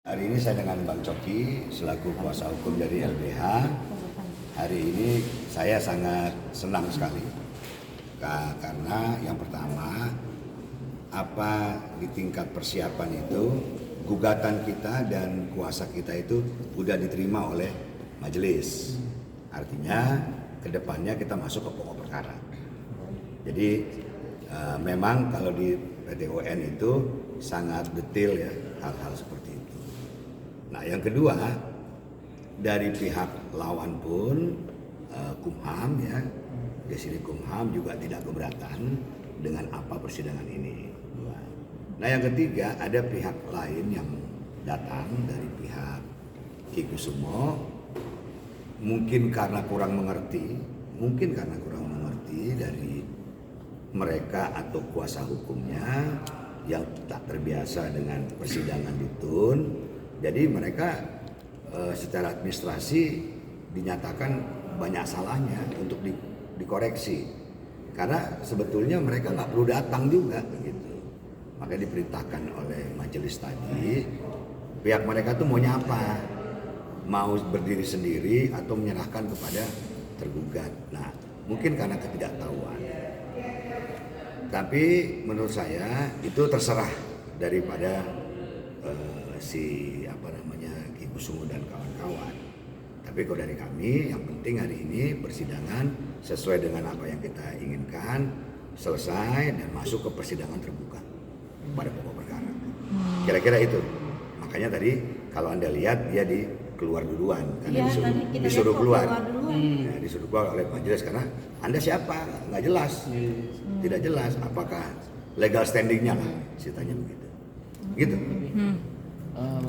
Hari ini saya dengan Bang Coki selaku kuasa hukum dari LBH. Hari ini saya sangat senang sekali karena yang pertama di tingkat persiapan itu gugatan kita dan kuasa kita itu sudah diterima oleh majelis. Artinya kedepannya kita masuk ke pokok perkara. Jadi memang kalau di PTON itu sangat detail ya hal-hal seperti itu. Nah yang kedua, dari pihak lawan pun Kumham ya, di sini Kumham juga tidak keberatan dengan apa persidangan ini. Nah yang ketiga, ada pihak lain yang datang dari pihak Ki Kusumo, mungkin karena kurang mengerti dari mereka atau kuasa hukumnya yang tak terbiasa dengan persidangan di TUN. Jadi mereka secara administrasi dinyatakan banyak salahnya untuk dikoreksi. Karena sebetulnya mereka nggak perlu datang juga begitu. Makanya diperintahkan oleh majelis tadi, pihak mereka tuh maunya apa? Mau berdiri sendiri atau menyerahkan kepada tergugat. Nah, mungkin karena ketidaktahuan. Tapi menurut saya itu terserah daripada Ki Kusumo dan kawan-kawan. Tapi kalau dari kami yang penting hari ini persidangan sesuai dengan apa yang kita inginkan, selesai dan masuk ke persidangan terbuka pada pokok perkara. Kira-kira itu. Makanya tadi kalau Anda lihat dia keluar duluan karena disuruh keluar. Nah, disuruh keluar oleh majelis karena Anda siapa? Nggak jelas. Tidak jelas apakah legal standingnya lah, ceritanya begitu. Gitu.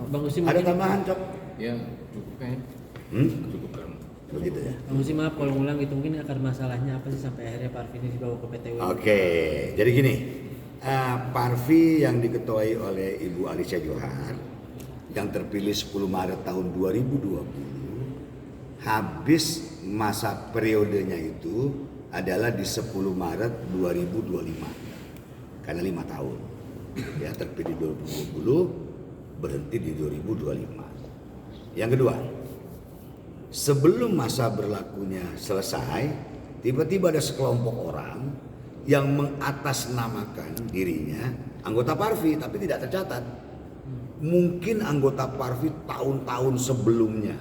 Bang Usi Ada tambahan, Cok? Ya, cukup kan. Cukup kan. Begitu ya. Bang Usi maaf kalau ngulang gitu, mungkin akar masalahnya apa sih sampai akhirnya Parvi ini dibawa ke PTW? Oke, jadi gini, Parvi yang diketuai oleh Ibu Alicia Johar yang terpilih 10 Maret tahun 2020 habis masa periodenya itu adalah di 10 Maret 2025 karena 5 tahun ya, terpilih 2020 berhenti di 2025. Yang kedua, sebelum masa berlakunya selesai, tiba-tiba ada sekelompok orang yang mengatasnamakan dirinya anggota Parvi tapi tidak tercatat. Mungkin anggota Parvi tahun-tahun sebelumnya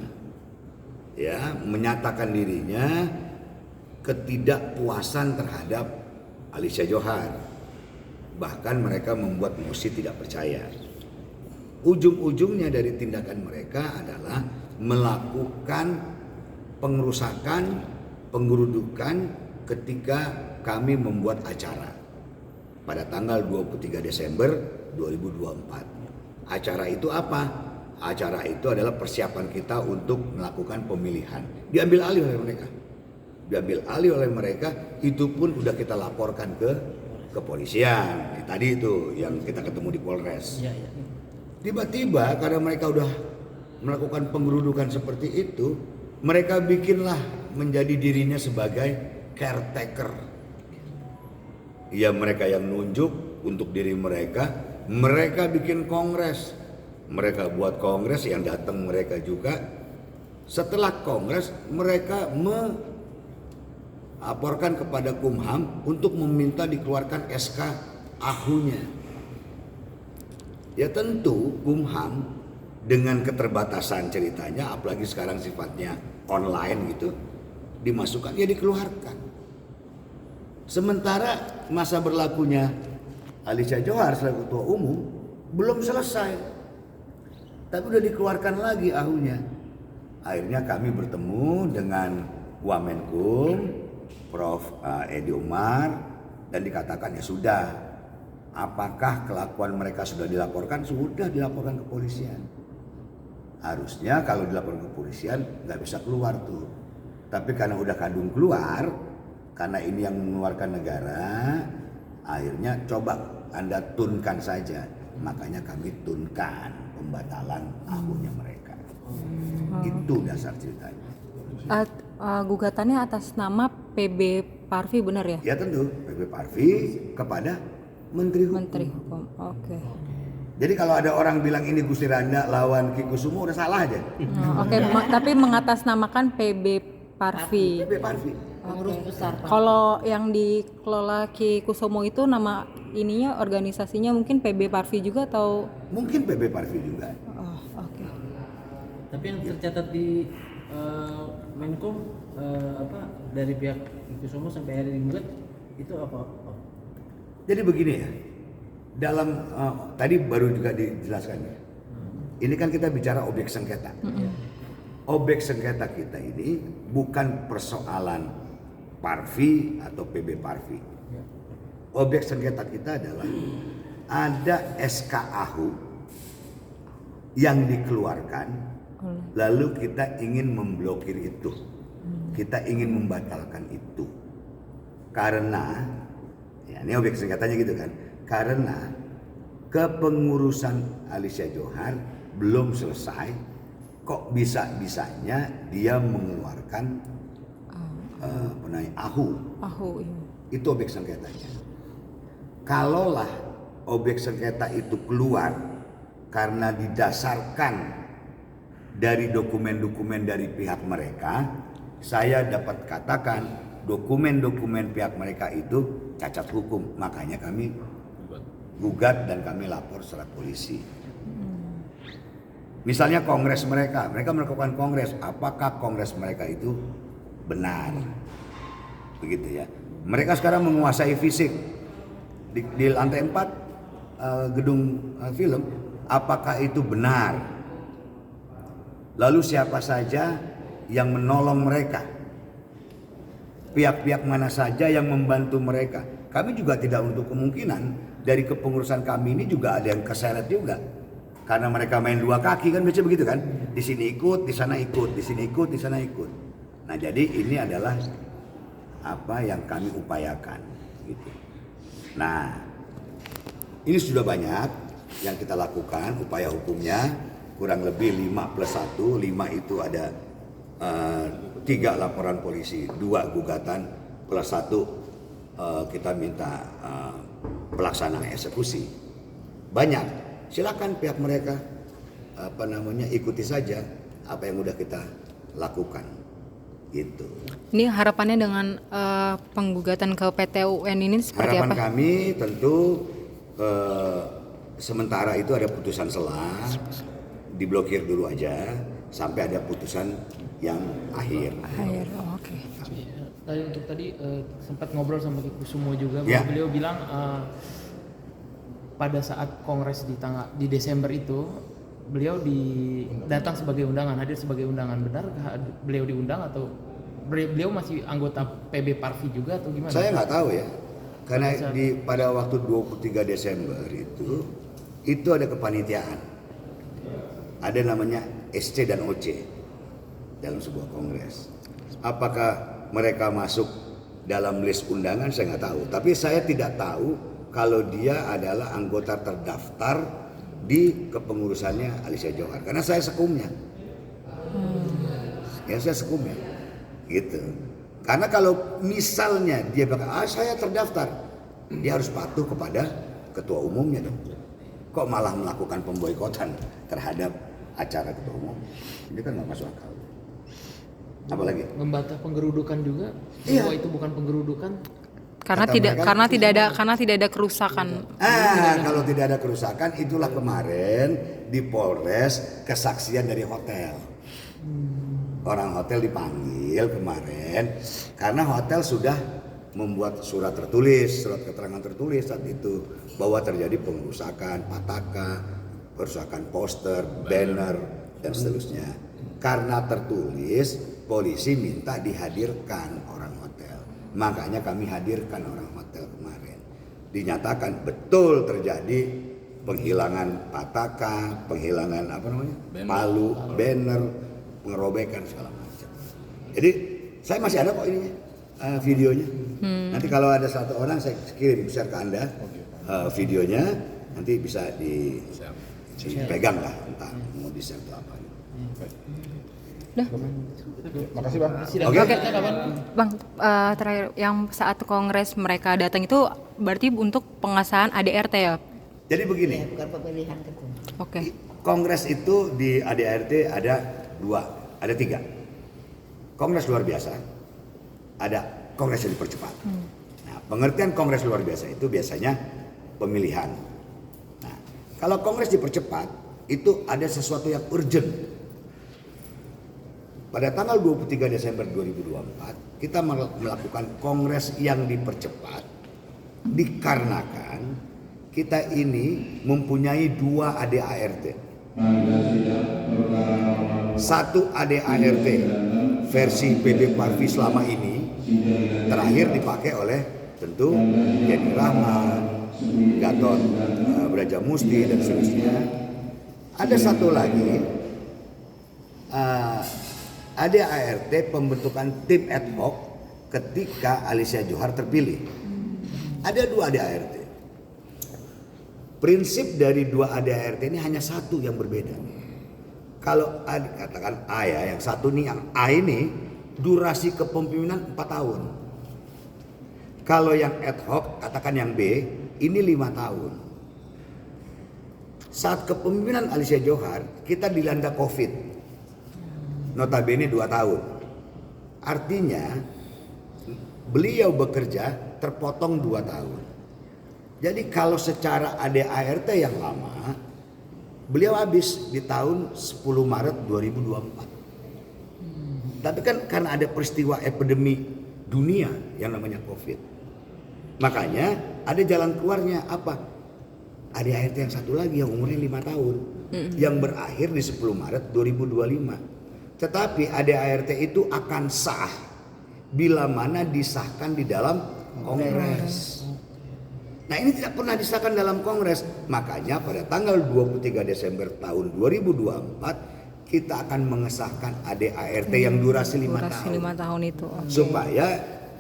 ya menyatakan dirinya ketidakpuasan terhadap Alicia Johar. Bahkan mereka membuat mosi tidak percaya. Ujung-ujungnya dari tindakan mereka adalah melakukan pengerusakan, penggerudukan ketika kami membuat acara pada tanggal 23 Desember 2024. Acara itu apa? Acara itu adalah persiapan kita untuk melakukan pemilihan. Diambil alih oleh mereka, itu pun udah kita laporkan ke kepolisian. Tadi itu yang kita ketemu di Polres. Ya. Tiba-tiba karena mereka udah melakukan penggerudukan seperti itu, mereka bikinlah menjadi dirinya sebagai caretaker. Ya mereka yang nunjuk untuk diri mereka bikin kongres. Mereka buat kongres yang datang mereka juga. Setelah kongres mereka melaporkan kepada Kumham untuk meminta dikeluarkan SK AHU-nya. Ya tentu Kumham dengan keterbatasan ceritanya, apalagi sekarang sifatnya online gitu, dimasukkan ya dikeluarkan. Sementara masa berlakunya Alicia Johar selaku ketua umum belum selesai, tapi udah dikeluarkan lagi AHU-nya. Akhirnya kami bertemu dengan Wamenkum, Prof. Edi Umar, dan dikatakan ya sudah. Apakah kelakuan mereka sudah dilaporkan? Sudah dilaporkan ke kepolisian. Harusnya kalau dilaporkan ke kepolisian nggak bisa keluar tuh. Tapi karena udah kadung keluar, karena ini yang mengeluarkan negara, akhirnya coba Anda tunkan saja. Makanya kami tunkan pembatalan AHU-nya mereka. Itu dasar ceritanya. Gugatannya atas nama PB Parvi benar ya? Ya tentu PB Parvi kepada Menteri Hukum. Oke. Jadi kalau ada orang bilang ini Gusti Randa lawan Ki Kusumo udah salah aja. Oke, tapi mengatasnamakan PB Parvi. PB Parvi. Pengurus besar Pak. Kalau yang dikelola Ki Kusumo itu nama ininya organisasinya mungkin PB Parvi juga atau? Mungkin PB Parvi juga. Oh, oke. Tapi yang tercatat di Menkom dari pihak Kusumo sampai hari digugat itu apa? Jadi begini ya. Dalam tadi baru juga dijelaskan ya. Ini kan kita bicara objek sengketa. Objek sengketa kita ini bukan persoalan Parvi atau PB Parvi. Objek sengketa kita adalah ada SK AHU yang dikeluarkan, lalu kita ingin memblokir itu. Kita ingin membatalkan itu. Karena ya ini objek sengketanya gitu kan. Karena kepengurusan Alicia Johar belum selesai, kok bisa-bisanya dia mengeluarkan AHU. AHU, iya. Itu objek sengketanya. Kalaulah objek sengketa itu keluar karena didasarkan dari dokumen-dokumen dari pihak mereka, saya dapat katakan dokumen-dokumen pihak mereka itu cacat hukum. Makanya kami gugat dan kami lapor secara polisi. Misalnya kongres mereka melakukan kongres, apakah kongres mereka itu benar? Begitu ya. Mereka sekarang menguasai fisik di lantai 4 gedung film, apakah itu benar? Lalu siapa saja yang menolong mereka? Pihak-pihak mana saja yang membantu mereka? Kami juga tidak untuk kemungkinan dari kepengurusan kami ini juga ada yang keseret juga. Karena mereka main dua kaki kan biasanya begitu kan. Di sini ikut, di sana ikut, di sini ikut, di sana ikut. Nah, jadi ini adalah apa yang kami upayakan gitu. Nah, ini sudah banyak yang kita lakukan upaya hukumnya, kurang lebih 5+1, 5 itu ada 3 laporan polisi, 2 gugatan plus 1 kita minta pelaksanaan eksekusi. Banyak, silakan pihak mereka ikuti saja apa yang udah kita lakukan gitu. Ini harapannya dengan penggugatan ke PT UN ini seperti Harapan apa? kami tentu sementara itu ada putusan selah, diblokir dulu aja sampai ada putusan yang akhir. Oke. Tadi untuk sempat ngobrol sama Ki Kusumo juga, Ya. beliau bilang pada saat kongres di Desember itu beliau datang sebagai undangan, hadir sebagai undangan. Benarkah beliau diundang atau beliau masih anggota PB Parvi juga atau gimana? Saya nggak tahu ya, karena pada waktu 23 Desember itu ada kepanitiaan, ada namanya SC dan OC dalam sebuah kongres. Apakah mereka masuk dalam list undangan saya nggak tahu, tapi saya tidak tahu kalau dia adalah anggota terdaftar di kepengurusannya Alicia Johar, karena saya sekumnya. Ya saya sekumnya, gitu. Karena kalau misalnya dia bilang, saya terdaftar, dia harus patuh kepada ketua umumnya dong. Kok malah melakukan pemboikotan terhadap acara ketua umum? Ini kan nggak masuk akal. Apalagi? Membantah penggerudukan juga, Iya. bahwa itu bukan penggerudukan. Karena Kata tidak mereka, karena tidak ada kerusakan. Kalau tidak ada kerusakan, itulah kemarin di Polres kesaksian dari hotel. Orang hotel dipanggil kemarin karena hotel sudah membuat surat keterangan tertulis saat itu bahwa terjadi pengerusakan, pataka, perusakan poster, banner dan seterusnya. Karena tertulis, polisi minta dihadirkan orang hotel. Makanya kami hadirkan orang hotel kemarin. Dinyatakan betul terjadi penghilangan pataka, penghilangan palu, banner, pengerobekan segala macam. Jadi saya masih ada kok ininya, videonya. Nanti kalau ada satu orang saya kirim share ke Anda videonya, nanti bisa dipegang lah, entah mau di share atau apa. Makasih Bang. Oke. Bang, terakhir yang saat kongres mereka datang itu berarti untuk pengesahan ADRT ya? Jadi begini, bukan pemilihan ketua. Oke. kongres itu di ADART ada 2, ada 3. Kongres luar biasa, ada kongres yang dipercepat. Nah, pengertian kongres luar biasa itu biasanya pemilihan. Nah, kalau kongres dipercepat itu ada sesuatu yang urgent. Pada tanggal 23 Desember 2024 kita melakukan kongres yang dipercepat dikarenakan kita ini mempunyai 2 ADART. Satu ADART versi PB Parvi selama ini terakhir dipakai oleh tentu Yeni Rahman, Gatot Brajamusti dan seterusnya. Ada satu lagi ADART pembentukan tim ad hoc ketika Alicia Johar terpilih. Ada 2 ADART. Prinsip dari 2 ADART ini hanya satu yang berbeda. Kalau katakan A ya, yang satu nih, yang A ini durasi kepemimpinan 4 tahun. Kalau yang ad hoc, katakan yang B, ini 5 tahun. Saat kepemimpinan Alicia Johar, kita dilanda COVID. Notabene 2 tahun. Artinya, beliau bekerja terpotong 2 tahun. Jadi kalau secara ADART yang lama, beliau habis di tahun 10 Maret 2024. Tapi kan karena ada peristiwa epidemi dunia yang namanya COVID. Makanya ada jalan keluarnya apa? ADART yang satu lagi yang umurnya 5 tahun. Yang berakhir di 10 Maret 2025. Tetapi ADART itu akan sah bila mana disahkan di dalam Kongres. Nah ini tidak pernah disahkan dalam Kongres. Makanya pada tanggal 23 Desember tahun 2024 kita akan mengesahkan ADART yang durasi 5 tahun. 5 tahun itu. Okay. Supaya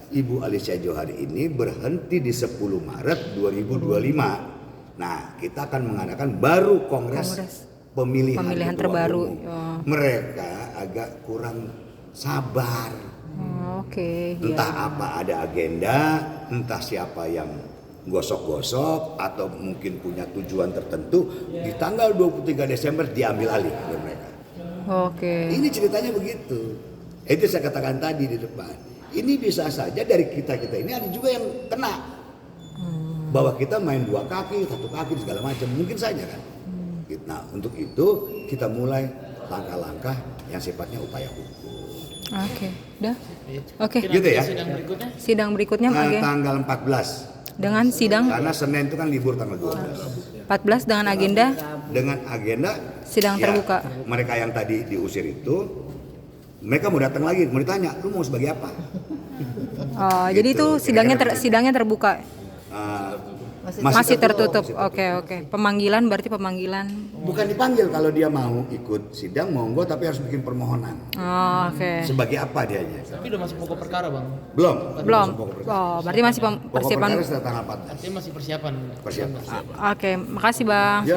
Ibu Alicia Johar ini berhenti di 10 Maret 2025. Nah kita akan mengadakan baru Kongres pemilihan terbaru. Mereka agak kurang sabar. Oke. Entah apa ada agenda, entah siapa yang gosok-gosok atau mungkin punya tujuan tertentu, di tanggal 23 Desember diambil alih oleh mereka. Oke. Ini ceritanya begitu. Itu saya katakan tadi di depan. Ini bisa saja dari kita-kita ini ada juga yang kena. Bahwa kita main 2 kaki, 1 kaki segala macam, mungkin saja kan. Nah, untuk itu kita mulai langkah-langkah yang sifatnya upaya hukum. Oke. Udah. Oke. Gitu ya. Sidang berikutnya Sidang berikutnya Tanggal 14. dengan sidang Karena Senin itu kan libur tanggal 12. 14 dengan agenda Dengan agenda sidang ya, terbuka. Mereka yang tadi diusir itu mereka mau datang lagi, mau ditanya, lu mau sebagai apa? Oh, jadi itu Gitu, kira-kira sidangnya terbuka. Masih tertutup. Masih Oke. Pemanggilan berarti pemanggilan. Bukan dipanggil kalau dia mau ikut sidang monggo, tapi harus bikin permohonan. Oh, oke. Sebagai apa dianya? tapi udah masuk pokok perkara bang, Belum. Belum. Masuk pokok perkara. Oh, berarti masih Pokok persiapan. perkara setelah tanggal 14. artinya masih persiapan. Persiapan. Oke, makasih Bang. Ya.